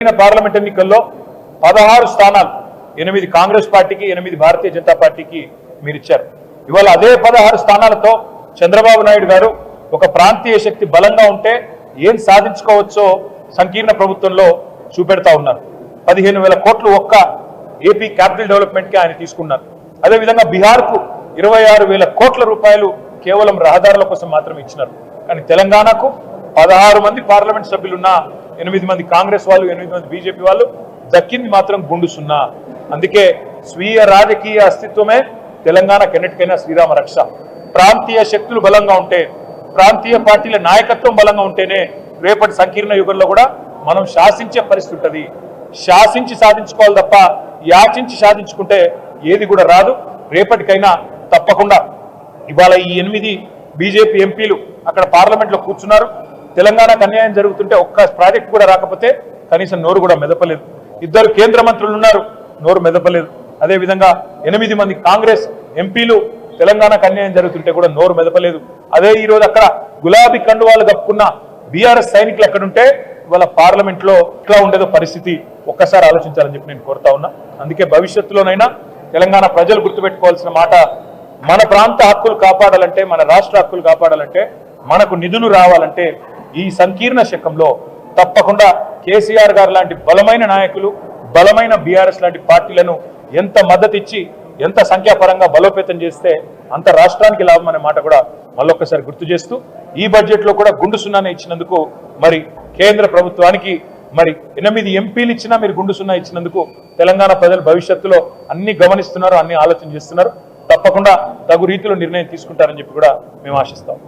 Parliament ఎన్నికల్లో 16 స్థానాలు 8 కాంగ్రెస్ పార్టీకి 8 భారతీయ జనతా పార్టీకి మీరు ఇచ్చారు. ఇవాళ అదే 16 స్థానాలతో చంద్రబాబు నాయుడు గారు ఒక ప్రాంతీయ శక్తి బలంగా ఉంటే ఏం సాధించుకోవచ్చో సంకీర్ణ ప్రభుత్వంలో చూపెడతా ఉన్నారు. 15,000 కోట్లు ఒక్క ఏపీ క్యాపిటల్ డెవలప్మెంట్ కి ఆయన తీసుకున్నారు. అదేవిధంగా బీహార్కు 26,000 కోట్ల రూపాయలు కేవలం రహదారుల కోసం మాత్రమే ఇచ్చినారు. కానీ తెలంగాణకు 16 మంది పార్లమెంట్ సభ్యులున్న 8 మంది కాంగ్రెస్ వాళ్ళు 8 మంది బీజేపీ వాళ్ళు దక్కింది మాత్రం గుండు సున్నా. అందుకే స్వీయ రాజకీయ అస్తిత్వమే తెలంగాణకు ఎన్నిటికైనా శ్రీరామ రక్ష. ప్రాంతీయ శక్తులు బలంగా ఉంటే, ప్రాంతీయ పార్టీల నాయకత్వం బలంగా ఉంటేనే రేపటి సంకీర్ణ యుగంలో కూడా మనం శాసించే పరిస్థితి ఉంటుంది. శాసించి సాధించుకోవాలి తప్ప యాచించి సాధించుకుంటే ఏది కూడా రాదు. రేపటికైనా తప్పకుండా ఇవాళ ఈ 8 బీజేపీ ఎంపీలు అక్కడ పార్లమెంట్లో కూర్చున్నారు. తెలంగాణకు అన్యాయం జరుగుతుంటే ఒక్క ప్రాజెక్ట్ కూడా రాకపోతే కనీసం నోరు కూడా మెదపలేదు. 2 కేంద్ర మంత్రులు ఉన్నారు, నోరు మెదపలేదు. అదేవిధంగా 8 మంది కాంగ్రెస్ ఎంపీలు తెలంగాణకు అన్యాయం జరుగుతుంటే కూడా నోరు మెదపలేదు. అదే ఈరోజు అక్కడ గులాబీ కండువాలు కప్పుకున్న బీఆర్ఎస్ సైనికులు అక్కడుంటే ఇవాళ పార్లమెంట్లో ఎట్లా ఉండేదో పరిస్థితి ఒక్కసారి ఆలోచించాలని చెప్పి నేను కోరుతా ఉన్నా. అందుకే భవిష్యత్తులోనైనా తెలంగాణ ప్రజలు గుర్తుపెట్టుకోవాల్సిన మాట, మన ప్రాంత హక్కులు కాపాడాలంటే, మన రాష్ట్ర హక్కులు కాపాడాలంటే, మనకు నిధులు రావాలంటే ఈ సంకీర్ణ శకంలో తప్పకుండా కేసీఆర్ గారు లాంటి బలమైన నాయకులు, బలమైన బీఆర్ఎస్ లాంటి పార్టీలను ఎంత మద్దతు ఇచ్చి ఎంత సంఖ్యాపరంగా బలోపేతం చేస్తే అంత రాష్ట్రానికి లాభం అనే మాట కూడా మళ్ళొక్కసారి గుర్తు చేస్తూ, ఈ బడ్జెట్లో కూడా గుండు సున్నానే ఇచ్చినందుకు మరి కేంద్ర ప్రభుత్వానికి మరి 8 ఎంపీలు ఇచ్చినా మీరు గుండు సున్నా ఇచ్చినందుకు తెలంగాణ ప్రజలు భవిష్యత్తులో అన్ని గమనిస్తున్నారు, అన్ని ఆలోచన చేస్తున్నారు. తప్పకుండా తగు రీతిలో నిర్ణయం తీసుకుంటారని చెప్పి కూడా మేము ఆశిస్తాం.